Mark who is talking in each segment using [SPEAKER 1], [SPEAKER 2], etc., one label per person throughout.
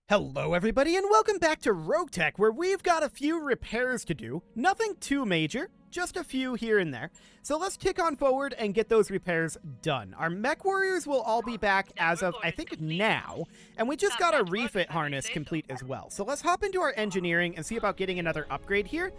[SPEAKER 1] Hello everybody and welcome back to RogueTech, where we've got a few repairs to do. Nothing too major, just a few here and there. So let's kick on forward and get those repairs done. Our mech warriors will all be back as of, I think, now. And we just got our refit harness complete as well. So let's hop into our engineering and see about getting another upgrade here.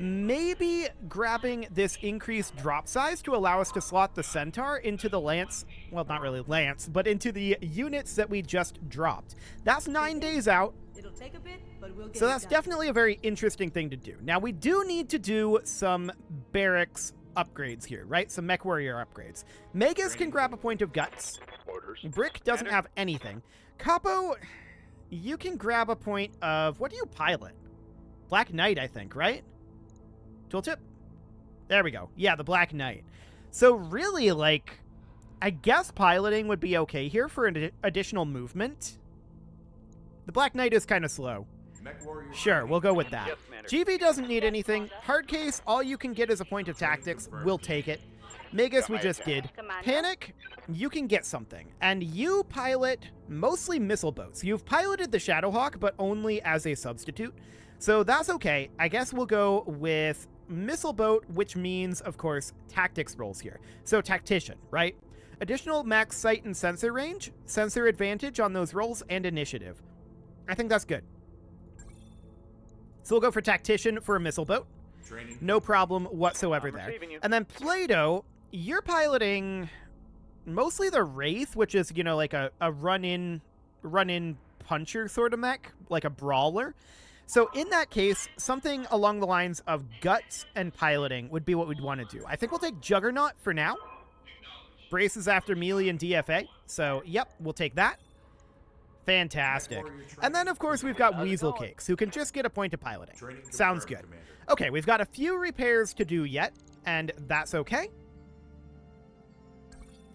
[SPEAKER 1] Maybe grabbing this increased drop size to allow us to slot the Centaur into the Lance, well, not really Lance, but into the units that we just dropped. That's 9 days out.
[SPEAKER 2] It'll take a bit, but we'll get
[SPEAKER 1] So that's
[SPEAKER 2] it done.
[SPEAKER 1] definitely a very interesting thing to do. Now, we do need to do some barracks upgrades here, right? Some mech warrior upgrades. Magus can grab a point of guts. Brick doesn't have anything. Capo, you can grab a point of, what do you pilot? Black Knight, I think, right? Tooltip? There we go. Yeah, the Black Knight. So really, like, I guess piloting would be okay here for an additional movement. The Black Knight is kind of slow. Sure, we'll go with that. GV doesn't need anything. Hard case, all you can get is a point of tactics. We'll take it. Magus, we just did. Panic, you can get something. And you pilot mostly missile boats. You've piloted the Shadowhawk, but only as a substitute. So that's okay. I guess we'll go with missile boat, which means, of course, tactics rolls here. So tactician, right? Additional max sight and sensor range, sensor advantage on those rolls, and initiative. I think that's good. So we'll go for tactician for a missile boat. No problem whatsoever there. And then Plato, you're piloting mostly the Wraith, which is, you know, like a run-in puncher sort of mech, like a brawler. So in that case, something along the lines of guts and piloting would be what we'd want to do. I think we'll take Juggernaut for now. Braces after melee and DFA. So, yep, we'll take that. Fantastic. And then, of course, we've got Weasel Cakes, who can just get a point of piloting. Sounds good. Okay, we've got a few repairs to do yet, and that's okay.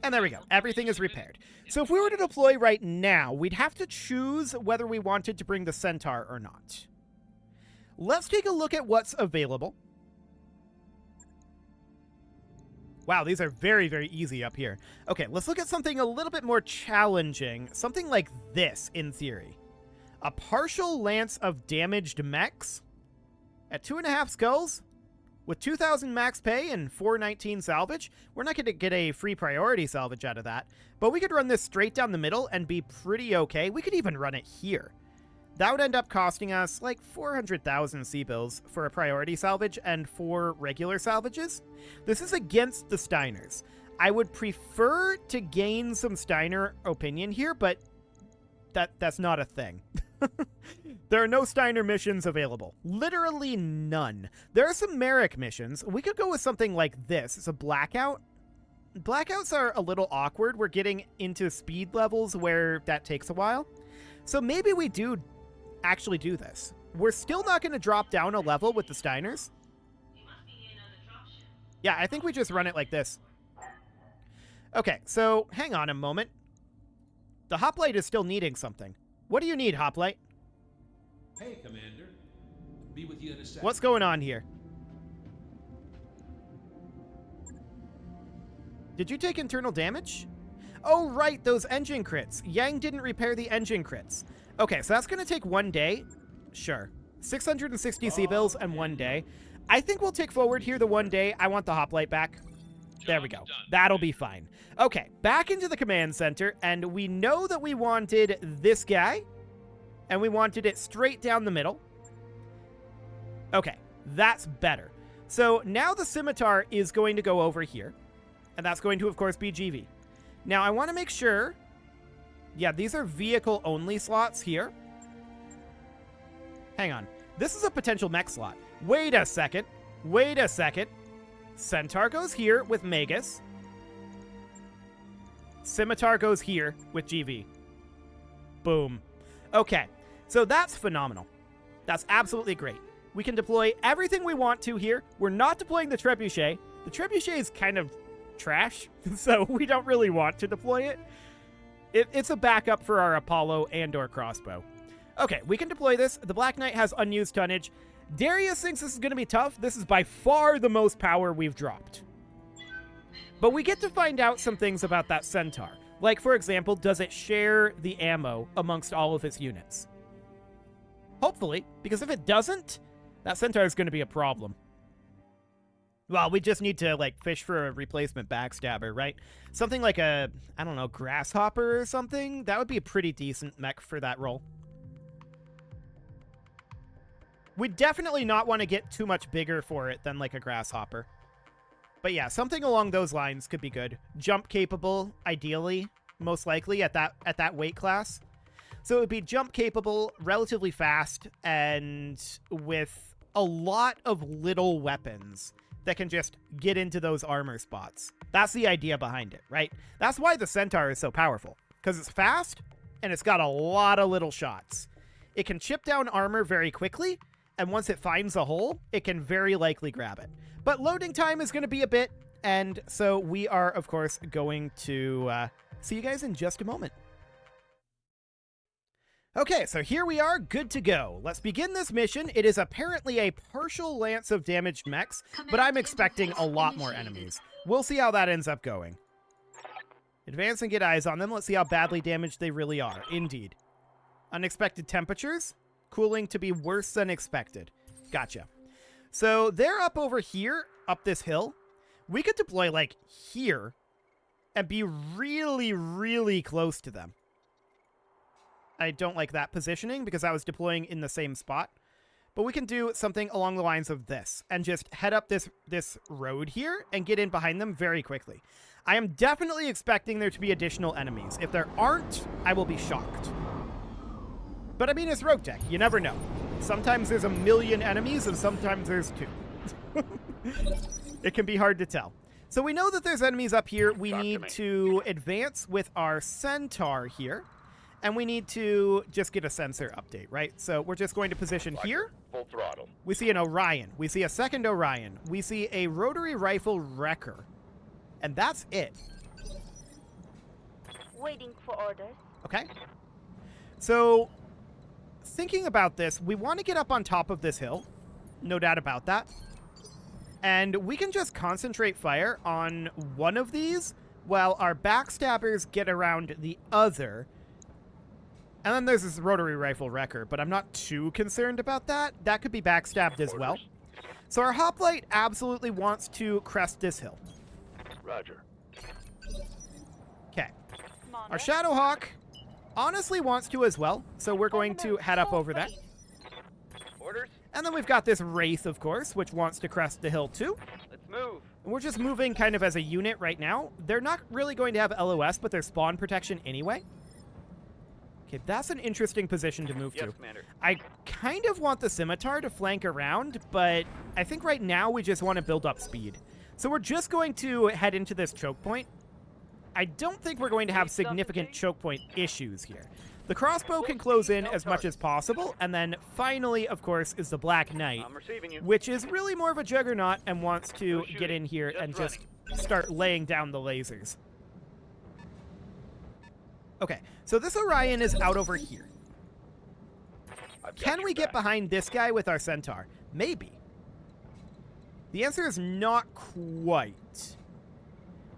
[SPEAKER 1] And there we go. Everything is repaired. So if we were to deploy right now, we'd have to choose whether we wanted to bring the Centaur or not. Let's take a look at what's available. Wow, these are very, very easy up here. Okay, let's look at something a little bit more challenging. Something like this, in theory. A partial lance of damaged mechs at 2.5 skulls with 2,000 max pay and 419 salvage. We're not going to get a free priority salvage out of that, but we could run this straight down the middle and be pretty okay. We could even run it here. That would end up costing us like 400,000 C-bills for a priority salvage and 4 regular salvages. This is against the Steiners. I would prefer to gain some Steiner opinion here, but that's not a thing. There are no Steiner missions available. Literally none. There are some Merrick missions. We could go with something like this. It's a Blackout. Blackouts are a little awkward. We're getting into speed levels where that takes a while. So maybe we do actually do this. We're still not going to drop down a level with the Steiners. Yeah, I think we just run it like this. Okay, so hang on a moment. The Hoplite is still needing something. What do you need, Hoplite?
[SPEAKER 3] Hey, Commander. Be with you in a second.
[SPEAKER 1] What's going on here? Did you take internal damage? Oh, right, those engine crits. Yang didn't repair the engine crits. Okay, so that's going to take 1 day. Sure. 660 C-bills and 1 day. I think we'll take forward here the 1 day. I want the Hoplite back. There we go. That'll be fine. Okay, back into the command center, and we know that we wanted this guy, and we wanted it straight down the middle. Okay, that's better. So now the Scimitar is going to go over here, and that's going to, of course, be GV. Now, I want to make sure... Yeah, these are vehicle-only slots here. Hang on. This is a potential mech slot. Wait a second. Wait a second. Centaur goes here with Magus. Scimitar goes here with GV. Boom. Okay, so that's phenomenal. That's absolutely great. We can deploy everything we want to here. We're not deploying the Trebuchet. The Trebuchet is kind of trash, so we don't really want to deploy it. It's a backup for our Apollo and/or crossbow. Okay, we can deploy this. The Black Knight has unused tonnage. Darius thinks this is going to be tough. This is by far the most power we've dropped. But we get to find out some things about that Centaur. Like, for example, does it share the ammo amongst all of its units? Hopefully, because if it doesn't, that Centaur is going to be a problem. Well, we just need to, like, fish for a replacement backstabber, right? Something like a, I don't know, grasshopper or something? That would be a pretty decent mech for that role. We definitely not want to get too much bigger for it than, like, a grasshopper. But yeah, something along those lines could be good. Jump capable, ideally, most likely, at that weight class. So it would be jump capable, relatively fast, and with a lot of little weapons that can just get into those armor spots. That's the idea behind it, right? That's why the Centaur is so powerful, because it's fast and it's got a lot of little shots. It can chip down armor very quickly, and once it finds a hole, it can very likely grab it. But loading time is going to be a bit, and so we are, of course, going to see you guys in just a moment. Okay, so here we are, good to go. Let's begin this mission. It is apparently a partial lance of damaged mechs, but I'm expecting a lot more enemies. We'll see how that ends up going. Advance and get eyes on them. Let's see how badly damaged they really are. Indeed. Unexpected temperatures. Cooling to be worse than expected. Gotcha. So they're up over here, up this hill. We could deploy, like, here and be really, really close to them. I don't like that positioning because I was deploying in the same spot. But we can do something along the lines of this and just head up this road here and get in behind them very quickly. I am definitely expecting there to be additional enemies. If there aren't, I will be shocked. But I mean, it's RogueTech. You never know. Sometimes there's a million enemies and sometimes there's 2. It can be hard to tell. So we know that there's enemies up here. We need to advance with our Centaur here. And we need to just get a sensor update, right? So we're just going to position here.
[SPEAKER 2] Full throttle.
[SPEAKER 1] We see an Orion. We see a second Orion. We see a rotary rifle wrecker. And that's it.
[SPEAKER 4] Waiting for orders.
[SPEAKER 1] Okay. So, thinking about this, we want to get up on top of this hill. No doubt about that. And we can just concentrate fire on one of these while our backstabbers get around the other. And then there's this rotary rifle wrecker, but I'm not too concerned about that. That could be backstabbed as well. So our hoplite absolutely wants to crest this hill.
[SPEAKER 2] Roger.
[SPEAKER 1] Okay. Our Shadowhawk honestly wants to as well, so we're going to head up over that.
[SPEAKER 2] Orders.
[SPEAKER 1] And then we've got this Wraith, of course, which wants to crest the hill too.
[SPEAKER 2] Let's move.
[SPEAKER 1] And we're just moving kind of as a unit right now. They're not really going to have LOS, but they're spawn protection anyway. Okay, that's an interesting position to move to.
[SPEAKER 2] Commander.
[SPEAKER 1] I kind of want the Scimitar to flank around, but I think right now we just want to build up speed. So we're just going to head into this choke point. I don't think we're going to have significant choke point issues here. The crossbow can close in as much as possible, and then finally, of course, is the Black Knight,
[SPEAKER 2] I'm receiving you.
[SPEAKER 1] which is really more of a juggernaut and wants to get in here and just start laying down the lasers. Okay, so this Orion is out over here. Can we get behind this guy with our Centaur? Maybe. The answer is not quite.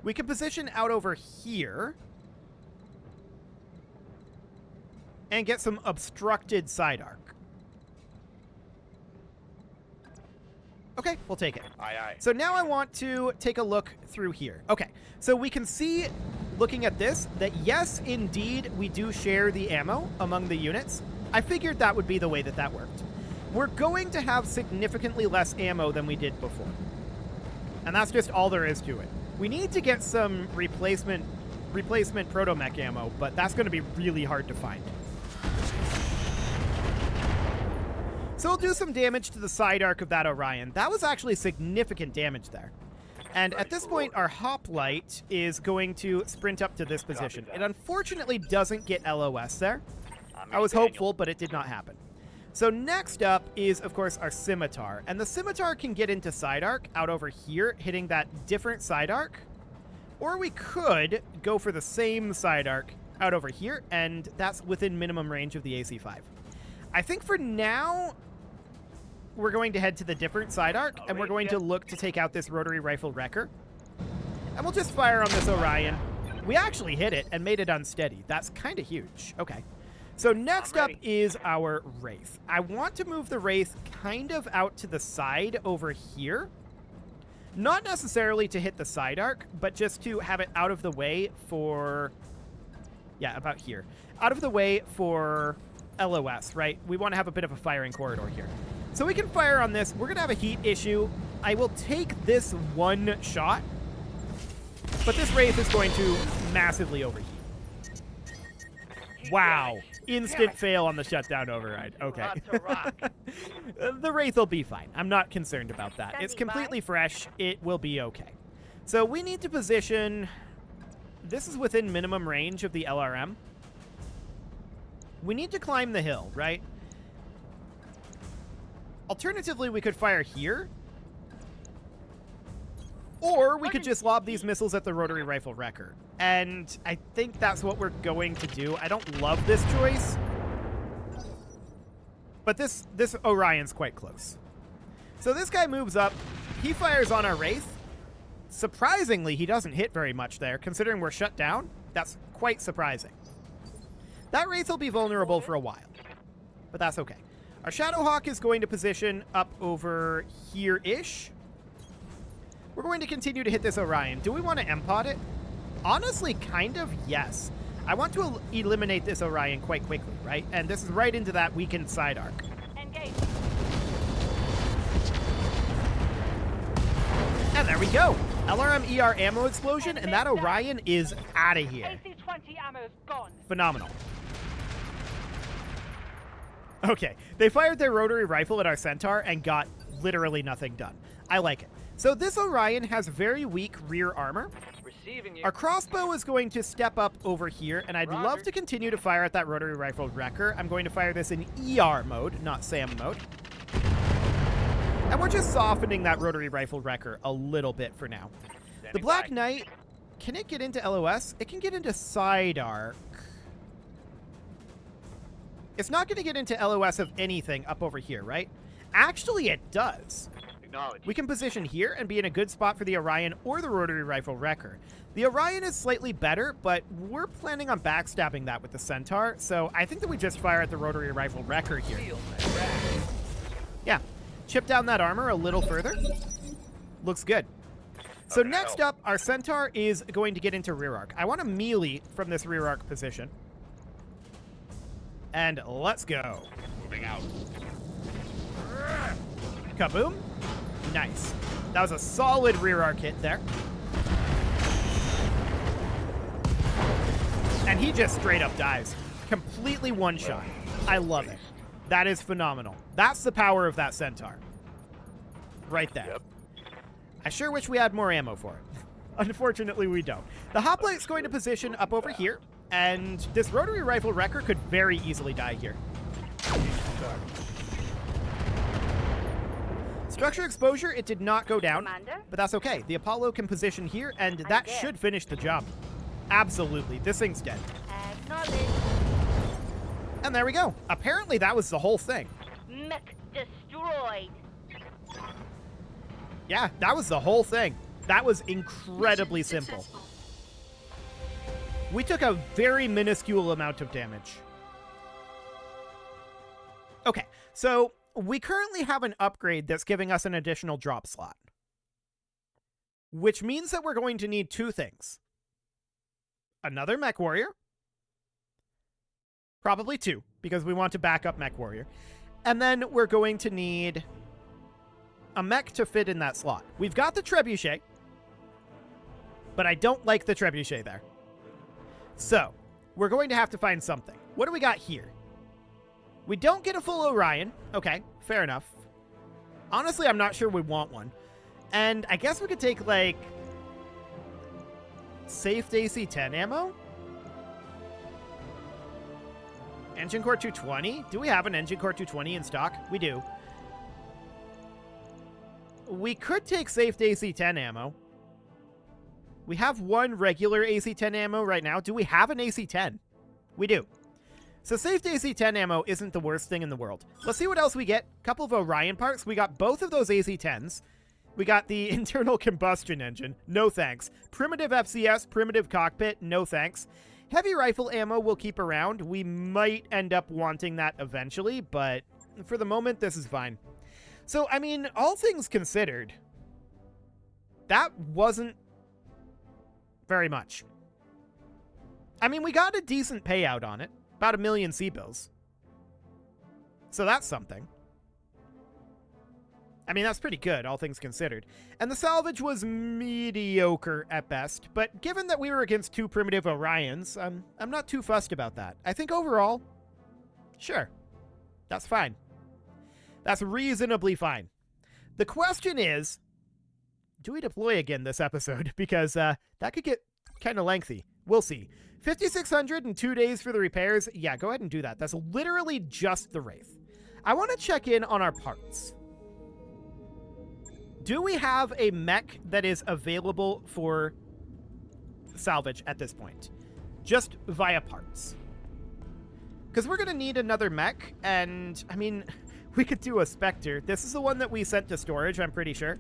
[SPEAKER 1] We can position out over here and get some obstructed side arc. Okay, we'll take it.
[SPEAKER 2] Aye, aye.
[SPEAKER 1] So now I want to take a look through here. Okay, so we can see, looking at this, that yes, indeed, we do share the ammo among the units. I figured that would be the way that that worked. We're going to have significantly less ammo than we did before. And that's just all there is to it. We need to get some replacement proto-mech ammo, but that's going to be really hard to find. So we'll do some damage to the side arc of that Orion. That was actually significant damage there. And at this point, our hoplite is going to sprint up to this position. It unfortunately doesn't get LOS there. I was hopeful, but it did not happen. So next up is, of course, our Scimitar. And the Scimitar can get into side arc out over here, hitting that different side arc. Or we could go for the same side arc out over here, and that's within minimum range of the AC-5. I think for now, we're going to head to the different side arc, and we're going to look to take out this rotary rifle wrecker. And we'll just fire on this Orion. We actually hit it and made it unsteady. That's kind of huge. Okay. So next up
[SPEAKER 2] ready.
[SPEAKER 1] is our Wraith. I want to move the Wraith kind of out to the side over here. Not necessarily to hit the side arc, but just to have it out of the way for... Yeah, about here. Out of the way for LOS, right? We want to have a bit of a firing corridor here. So we can fire on this. We're going to have a heat issue. I will take this one shot, but this Wraith is going to massively overheat. Wow. Instant fail on the shutdown override. Okay.
[SPEAKER 2] Lots of rock.
[SPEAKER 1] The Wraith will be fine. I'm not concerned about that. It's completely fresh. It will be okay. So we need to position... This is within minimum range of the LRM. We need to climb the hill, right? Alternatively, we could fire here. Or we could just lob these missiles at the rotary rifle wrecker. And I think that's what we're going to do. I don't love this choice. But this Orion's quite close. So this guy moves up. He fires on our Wraith. Surprisingly, he doesn't hit very much there. Considering we're shut down, that's quite surprising. That Wraith will be vulnerable for a while. But that's okay. Our Shadowhawk is going to position up over here-ish. We're going to continue to hit this Orion. Do we want to M-pod it? Honestly, kind of, yes. I want to eliminate this Orion quite quickly, right? And this is right into that weakened side arc.
[SPEAKER 4] Engage.
[SPEAKER 1] And there we go. LRM ER ammo explosion, and that Orion is out of here.
[SPEAKER 4] AC-20 ammo's gone.
[SPEAKER 1] Phenomenal. Okay, they fired their rotary rifle at our Centaur and got literally nothing done. I like it. So this Orion has very weak rear armor.
[SPEAKER 2] Receiving you.
[SPEAKER 1] Our crossbow is going to step up over here, and I'd love
[SPEAKER 2] Roger.
[SPEAKER 1] to continue to fire at that rotary rifle wrecker. I'm going to fire this in ER mode, not SAM mode. And we're just softening that rotary rifle wrecker a little bit for now. The Black Knight, can it get into LOS? It can get into side arc. It's not going to get into LOS of anything up over here, right? Actually, it does.
[SPEAKER 2] Acknowledge.
[SPEAKER 1] We can position here and be in a good spot for the Orion or the rotary rifle wrecker. The Orion is slightly better, but we're planning on backstabbing that with the Centaur, so I think that we just fire at the rotary rifle wrecker here.
[SPEAKER 2] Feel my wrath.
[SPEAKER 1] Yeah, chip down that armor a little further. Looks good. So
[SPEAKER 2] Okay,
[SPEAKER 1] next
[SPEAKER 2] help.
[SPEAKER 1] up, our Centaur is going to get into rear arc. I want to melee from this rear arc position. And let's go.
[SPEAKER 2] Moving out.
[SPEAKER 1] Kaboom. Nice. That was a solid rear arc hit there. And he just straight up dies. Completely one shot. I love it. That is phenomenal. That's the power of that Centaur. Right there.
[SPEAKER 2] Yep.
[SPEAKER 1] I sure wish we had more ammo for it. Unfortunately, we don't. The hoplite's going to position up over here, and this rotary rifle wrecker could very easily die here. Structure exposure, it did not go down,
[SPEAKER 4] Commander?
[SPEAKER 1] but that's okay. The Apollo can position here, and that
[SPEAKER 4] there.
[SPEAKER 1] should finish the job. Absolutely. This thing's dead.
[SPEAKER 4] Acknowledge.
[SPEAKER 1] And there we go. Apparently, that was the whole thing.
[SPEAKER 4] Mech destroyed.
[SPEAKER 1] Yeah, that was the whole thing. That was incredibly simple. We took a very minuscule amount of damage. Okay, so we currently have an upgrade that's giving us an additional drop slot. Which means that we're going to need two things. Another Mech Warrior. Probably two, because we want to back up Mech Warrior. And then we're going to need a mech to fit in that slot. We've got the Trebuchet, but I don't like the Trebuchet there. So, we're going to have to find something. What do we got here? We don't get a full Orion. Okay, fair enough. Honestly, I'm not sure we want one. And I guess we could take, like, safe AC-10 ammo? Engine Core 220? Do we have an Engine Core 220 in stock? We do. We could take safe AC-10 ammo. We have one regular AC-10 ammo right now. Do we have an AC-10? We do. So safe AC-10 ammo isn't the worst thing in the world. Let's see what else we get. Couple of Orion parts. We got both of those AC-10s. We got the internal combustion engine. No thanks. Primitive FCS, primitive cockpit. No thanks. Heavy rifle ammo we'll keep around. We might end up wanting that eventually, but for the moment, this is fine. So, I mean, all things considered, that wasn't very much. I mean, we got a decent payout on it. About 1 million C-bills. So that's something. I mean, that's pretty good, all things considered. And the salvage was mediocre at best, but given that we were against 2 primitive Orions, I'm not too fussed about that. I think overall, sure, that's fine. That's reasonably fine. The question is, do we deploy again this episode? Because that could get kind of lengthy. We'll see. 5,600 in 2 days for the repairs. Yeah, go ahead and do that. That's literally just the Wraith. I want to check in on our parts. Do we have a mech that is available for salvage at this point? Just via parts. Because we're going to need another mech, and, I mean, we could do a Spectre. This is the one that we sent to storage, I'm pretty sure.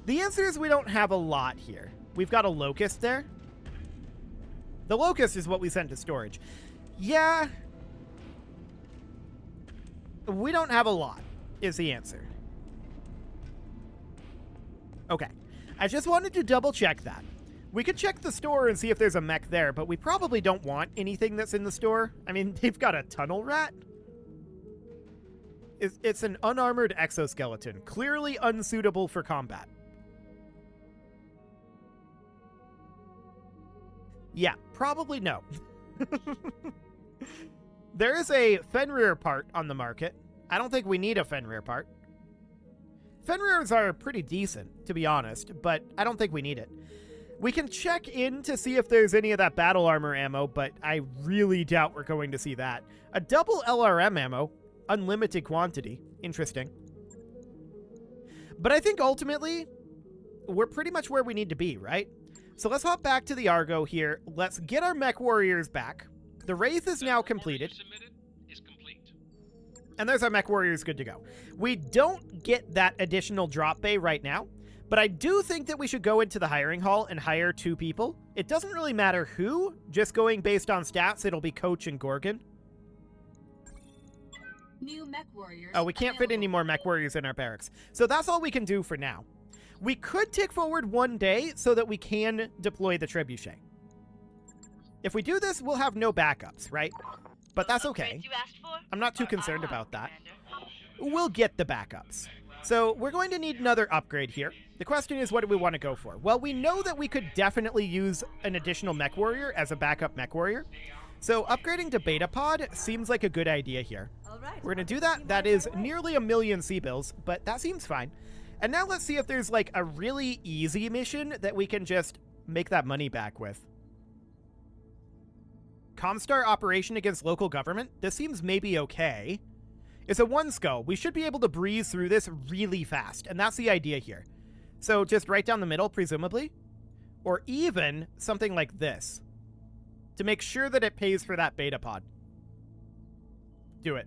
[SPEAKER 1] The answer is we don't have a lot here. We've got a Locust there. The Locust is what we sent to storage. Yeah. We don't have a lot, is the answer. Okay. I just wanted to double check that. We could check the store and see if there's a mech there, but we probably don't want anything that's in the store. I mean, they've got a tunnel rat. It's an unarmored exoskeleton, clearly unsuitable for combat. Yeah, probably no. There is a Fenrir part on the market. I don't think we need a Fenrir part. Fenrirs are pretty decent, to be honest, but I don't think we need it. We can check in to see if there's any of that battle armor ammo, but I really doubt we're going to see that. A double LRM ammo, unlimited quantity. Interesting. But I think ultimately, we're pretty much where we need to be, right? So let's hop back to the Argo here. Let's get our mech warriors back. The Wraith is now completed. And there's our mech warriors good to go. We don't get that additional drop bay right now, but I do think that we should go into the hiring hall and hire 2 people. It doesn't really matter who, just going based on stats, it'll be Coach and Gorgon.
[SPEAKER 5] New mech warriors.
[SPEAKER 1] Oh, we can't fit any more mech warriors in our barracks. So that's all we can do for now. We could tick forward 1 day so that we can deploy the trebuchet. If we do this, we'll have no backups, right? But that's okay. I'm not too concerned about that. We'll get the backups. So we're going to need another upgrade here. The question is, what do we want to go for? Well, we know that we could definitely use an additional mech warrior as a backup mech warrior. So upgrading to beta pod seems like a good idea here. We're going to do that. That is nearly 1 million C-bills, but that seems fine. And now let's see if there's like a really easy mission that we can just make that money back with. Comstar operation against local government. This seems maybe okay. It's a 1 skull. We should be able to breeze through this really fast, and that's the idea here. So just right down the middle, presumably. Or even something like this. To make sure that it pays for that beta pod. Do it.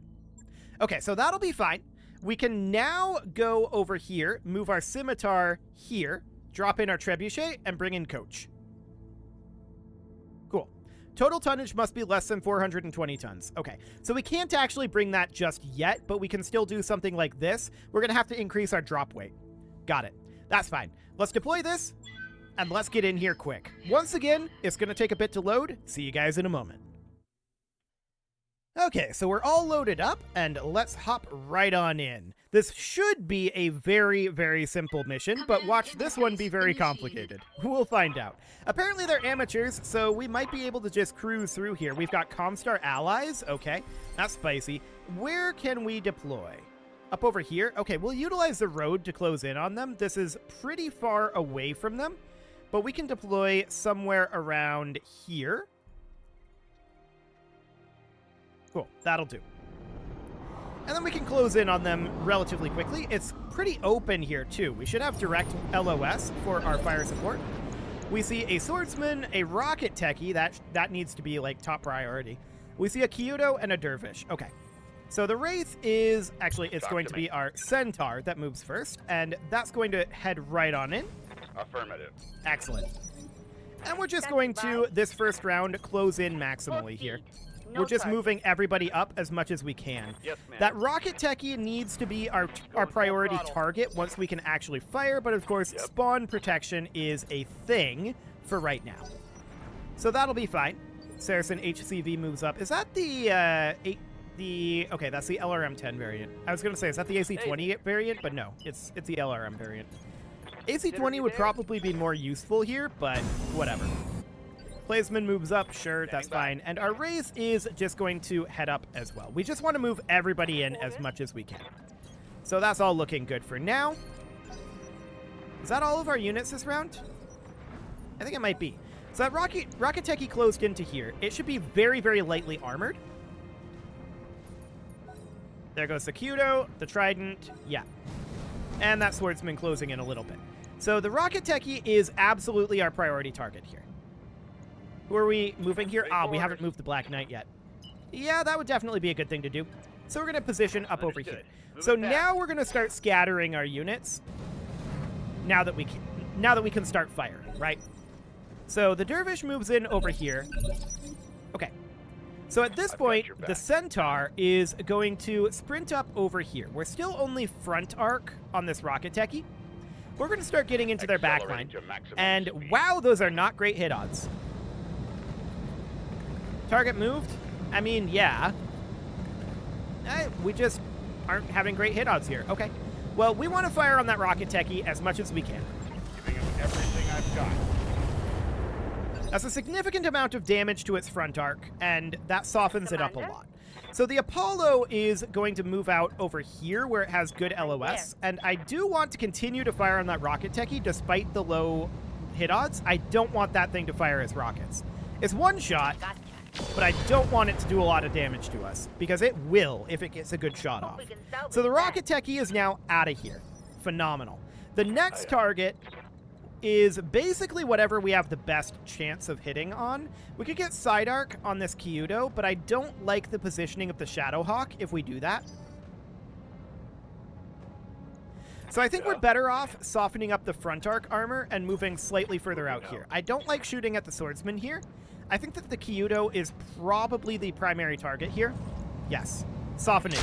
[SPEAKER 1] Okay, so that'll be fine. We can now go over here, move our scimitar here, drop in our trebuchet, and bring in Coach. Cool. Total tonnage must be less than 420 tons. Okay, so we can't actually bring that just yet, but we can still do something like this. We're going to have to increase our drop weight. Got it. That's fine. Let's deploy this, and let's get in here quick. Once again, it's going to take a bit to load. See you guys in a moment. Okay, so we're all loaded up, and let's hop right on in. This should be a very, very simple mission, but watch this one be very complicated. We'll find out. Apparently they're amateurs, so we might be able to just cruise through here. We've got Comstar allies. Okay, that's spicy. Where can we deploy? Up over here? Okay, we'll utilize the road to close in on them. This is pretty far away from them, but we can deploy somewhere around here. Cool, that'll do. And then we can close in on them relatively quickly. It's pretty open here, too. We should have direct LOS for our fire support. We see a swordsman, a rocket techie. That needs to be, like, top priority. We see a Kyoto and a dervish. Okay. So the Wraith is... Actually, it's going to be our centaur that moves first. And that's going to head right on in.
[SPEAKER 6] Affirmative.
[SPEAKER 1] Excellent. And we're just going to, this first round, close in maximally here. We're just moving everybody up as much as we can.
[SPEAKER 2] Yes, ma'am.
[SPEAKER 1] That rocket techie needs to be our priority target once we can actually fire, but of course, spawn protection is a thing for right now. So that'll be fine. Saracen HCV moves up. Is that the okay, that's the LRM-10 variant. I was going to say, is that the AC-20 variant? But no, it's the LRM variant. AC-20 would probably be more useful here, but whatever. Placeman moves up, sure, that's fine. And our Wraith is just going to head up as well. We just want to move everybody in as much as we can. So that's all looking good for now. Is that all of our units this round? I think it might be. So that rocket techie closed into here. It should be very, very lightly armored. There goes the Kudo, the Trident, yeah. And that Swordsman closing in a little bit. So the rocket techie is absolutely our priority target here. Who are we moving here? Ah, we haven't moved the Black Knight yet. Yeah, that would definitely be a good thing to do. So we're going to position up over here. So now we're going to start scattering our units. Now that we can start firing, right? So the Dervish moves in over here. Okay. So at this point, the Centaur is going to sprint up over here. We're still only front arc on this rocket techie. We're going to start getting into their backline. And wow, those are not great hit odds. Target moved? I mean, yeah. We just aren't having great hit odds here. Okay. Well, we want to fire on that rocket techie as much as we can.
[SPEAKER 2] Giving him everything I've got.
[SPEAKER 1] That's a significant amount of damage to its front arc, and that softens it up a lot. So the Apollo is going to move out over here where it has good LOS, and I do want to continue to fire on that rocket techie despite the low hit odds. I don't want that thing to fire as rockets. It's one shot, but I don't want it to do a lot of damage to us, because it will if it gets a good shot off. So the rocket techie is now out of here. Phenomenal. The next target is basically whatever we have the best chance of hitting on. We could get side arc on this Kyudo, but I don't like the positioning of the Shadowhawk if we do that. So I think we're better off softening up the front arc armor and moving slightly further out here. I don't like shooting at the swordsman here. I think that the Kyudo is probably the primary target here. Yes. Softening.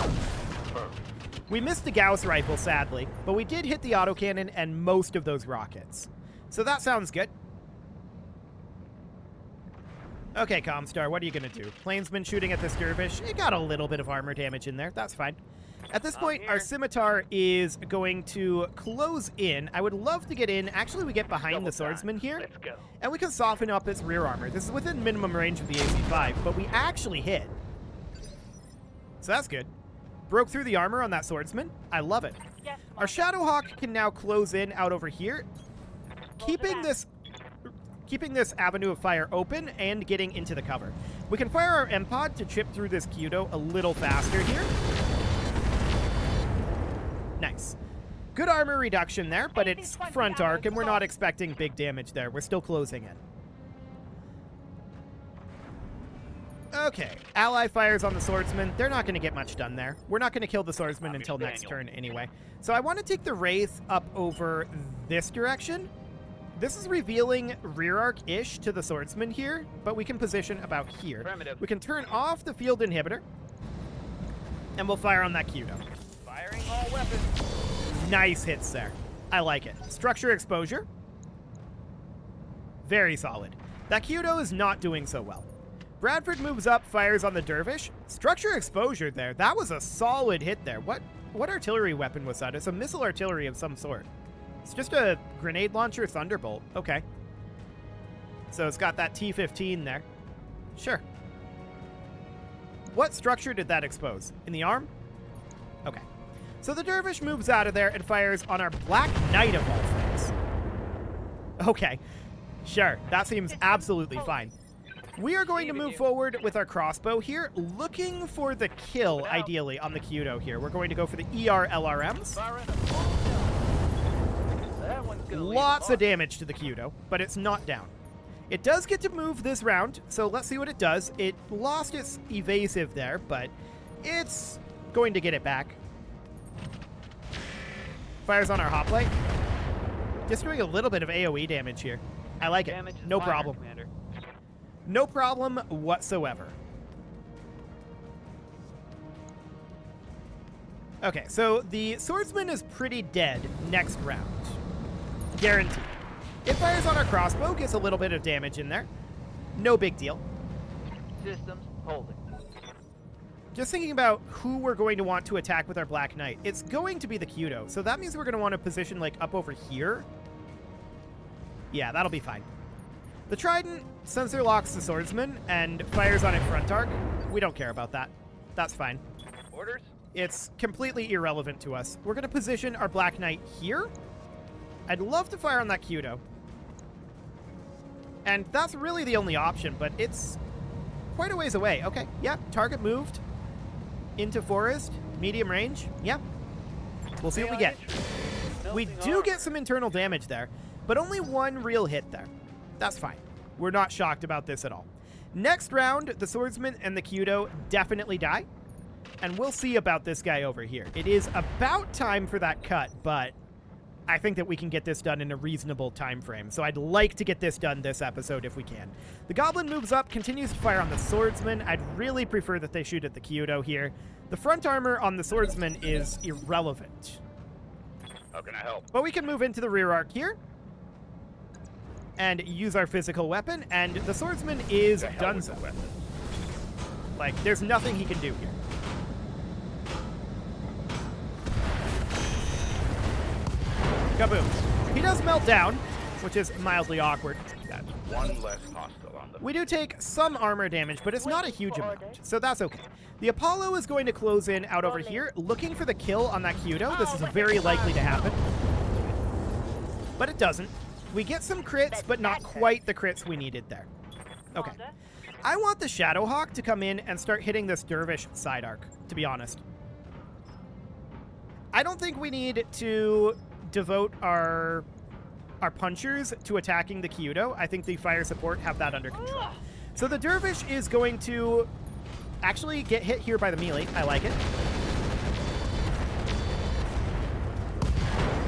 [SPEAKER 1] We missed the Gauss rifle, sadly, but we did hit the autocannon and most of those rockets. So that sounds good. Okay, Comstar, what are you going to do? Plainsman shooting at this Dervish. It got a little bit of armor damage in there. That's fine. At this point, our Scimitar is going to close in. I would love to get in. Actually, we get behind the swordsman here.
[SPEAKER 2] Let's go.
[SPEAKER 1] And we can soften up its rear armor. This is within minimum range of the AC-5, but we actually hit. So that's good. Broke through the armor on that swordsman. I love it.
[SPEAKER 4] Yes,
[SPEAKER 1] Our Shadowhawk can now close in out over here, keeping this avenue of fire open and getting into the cover. We can fire our M-Pod to chip through this Kyudo a little faster here. Nice. Good armor reduction there, but it's front arc, and we're not expecting big damage there. We're still closing in. Okay, ally fires on the swordsman. They're not going to get much done there. We're not going to kill the swordsman until next turn anyway. So I want to take the Wraith up over this direction. This is revealing rear arc-ish to the swordsman here, but we can position about here.
[SPEAKER 2] Primitive.
[SPEAKER 1] We can turn off the field inhibitor, and we'll fire on that Kyudo.
[SPEAKER 2] Firing all weapons.
[SPEAKER 1] Nice hits there. I like it. Structure exposure. Very solid. That Kyudo is not doing so well. Bradford moves up, fires on the Dervish. Structure exposure there. That was a solid hit there. What artillery weapon was that? It's a missile artillery of some sort. It's just a grenade launcher Thunderbolt. Okay. So it's got that T-15 there. Sure. What structure did that expose? In the arm? Okay. So the Dervish moves out of there and fires on our Black Knight of all things. Okay. Sure. That seems absolutely fine. We are going to move forward with our crossbow here, looking for the kill, ideally, on the Kyudo here. We're going to go for the ER LRMs. Lots of damage to the Kyudo, but it's not down. It does get to move this round, so let's see what it does. It lost its evasive there, but it's going to get it back. Fires on our hoplite. Just doing a little bit of AoE damage here. I like it.
[SPEAKER 2] Damage is
[SPEAKER 1] No
[SPEAKER 2] minor,
[SPEAKER 1] problem.
[SPEAKER 2] Commander.
[SPEAKER 1] No problem whatsoever. Okay, so the swordsman is pretty dead next round. Guaranteed. It fires on our crossbow, gets a little bit of damage in there. No big deal.
[SPEAKER 2] Systems holding.
[SPEAKER 1] Just thinking about who we're going to want to attack with our Black Knight. It's going to be the Kudo, so that means we're going to want to position, like, up over here. Yeah, that'll be fine. The Trident sensor locks the swordsman and fires on it front arc. We don't care about that. That's fine.
[SPEAKER 2] Orders?
[SPEAKER 1] It's completely irrelevant to us. We're going to position our Black Knight here. I'd love to fire on that Kudo. And that's really the only option, but it's quite a ways away. Okay, yeah, target moved into forest, medium range. Yeah, we'll see what we get. We do get some internal damage there, but only one real hit there. That's fine. We're not shocked about this at all. Next round, the swordsman and the Kudo definitely die, and we'll see about this guy over here. It is about time for that cut, but I think that we can get this done in a reasonable time frame, so I'd like to get this done this episode if we can. The goblin moves up, continues to fire on the swordsman. I'd really prefer that they shoot at the Kudo here. The front armor on the swordsman is irrelevant.
[SPEAKER 2] How can I help?
[SPEAKER 1] But we can move into the rear arc here and use our physical weapon, and the swordsman is done so. Like, there's nothing he can do here. Kaboom. He does melt down, which is mildly awkward.
[SPEAKER 2] That's one less hostile on the...
[SPEAKER 1] We do take some armor damage, but it's not a huge amount, so that's okay. The Apollo is going to close in out over here, looking for the kill on that Kudo. This is very likely to happen, but it doesn't. We get some crits, but not quite the crits we needed there. Okay. I want the Shadowhawk to come in and start hitting this Dervish side arc, to be honest. I don't think we need to devote our punchers to attacking the Kudo. I think the fire support have that under control. So the Dervish is going to actually get hit here by the melee. I like it.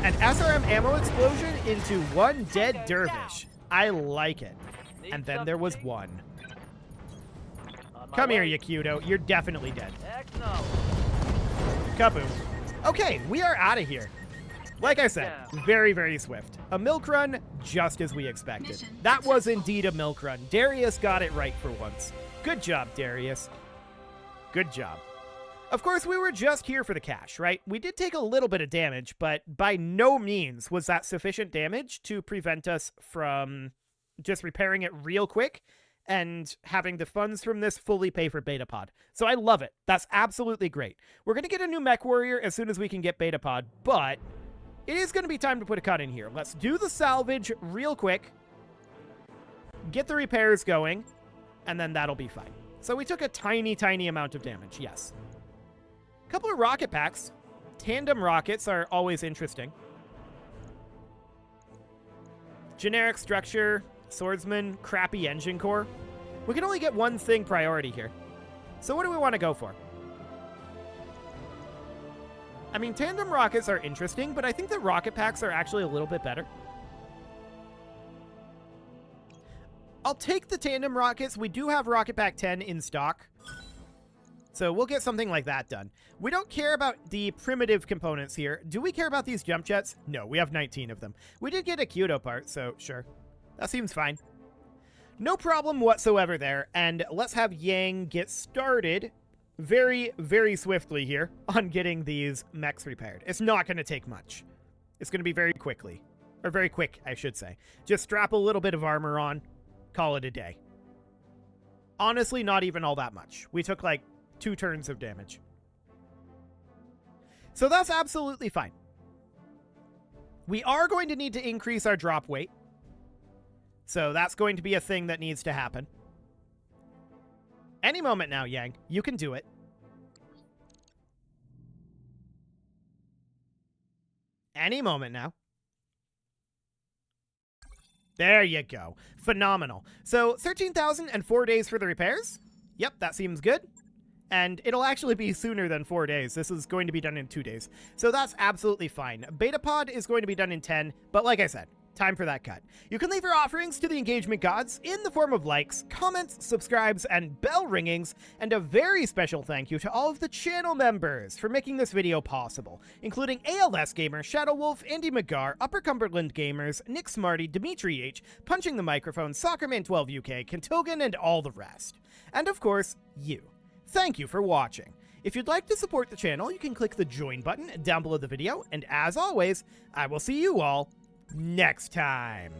[SPEAKER 1] An SRM ammo explosion into one dead Dervish. I like it. And then there was one. Come here, you Kudo. You're definitely dead.
[SPEAKER 2] Heck no.
[SPEAKER 1] Kaboom. Okay, we are out of here. Like I said, very, very swift. A milk run, just as we expected. That was indeed a milk run. Darius got it right for once. Good job, Darius. Good job. Of course, we were just here for the cash, right? We did take a little bit of damage, but by no means was that sufficient damage to prevent us from just repairing it real quick and having the funds from this fully pay for Betapod. So I love it. That's absolutely great. We're going to get a new mech warrior as soon as we can get Betapod, but it is going to be time to put a cut in here. Let's do the salvage real quick, get the repairs going, and then that'll be fine. So we took a tiny, tiny amount of damage, yes. A couple of rocket packs. Tandem rockets are always interesting. Generic structure, swordsman, crappy engine core. We can only get one thing priority here. So what do we want to go for? I mean, tandem rockets are interesting, but I think the rocket packs are actually a little bit better. I'll take the tandem rockets. We do have Rocket Pack 10 in stock, so we'll get something like that done. We don't care about the primitive components here. Do we care about these jump jets? No, we have 19 of them. We did get a Kudo part, so sure. That seems fine. No problem whatsoever there, and let's have Yang get started very, very swiftly here on getting these mechs repaired. It's not going to take much. It's going to be very quickly. Or very quick, I should say. Just strap a little bit of armor on, call it a day. Honestly, not even all that much. We took like 2 turns of damage. So that's absolutely fine. We are going to need to increase our drop weight. So that's going to be a thing that needs to happen. Any moment now, Yang. You can do it. Any moment now. There you go. Phenomenal. So 13,004 days for the repairs. Yep, that seems good. And it'll actually be sooner than 4 days. This is going to be done in 2 days. So that's absolutely fine. Betapod is going to be done in 10. But like I said, time for that cut. You can leave your offerings to the engagement gods in the form of likes, comments, subscribes, and bell ringings, and a very special thank you to all of the channel members for making this video possible, including ALS Gamer, Shadow Wolf, Andy McGar, Upper Cumberland Gamers, Nick Smarty, Dimitri H, Punching the Microphone, Soccerman12 UK, Kentogan, and all the rest. And of course, you. Thank you for watching. If you'd like to support the channel, you can click the join button down below the video, and as always, I will see you all next time.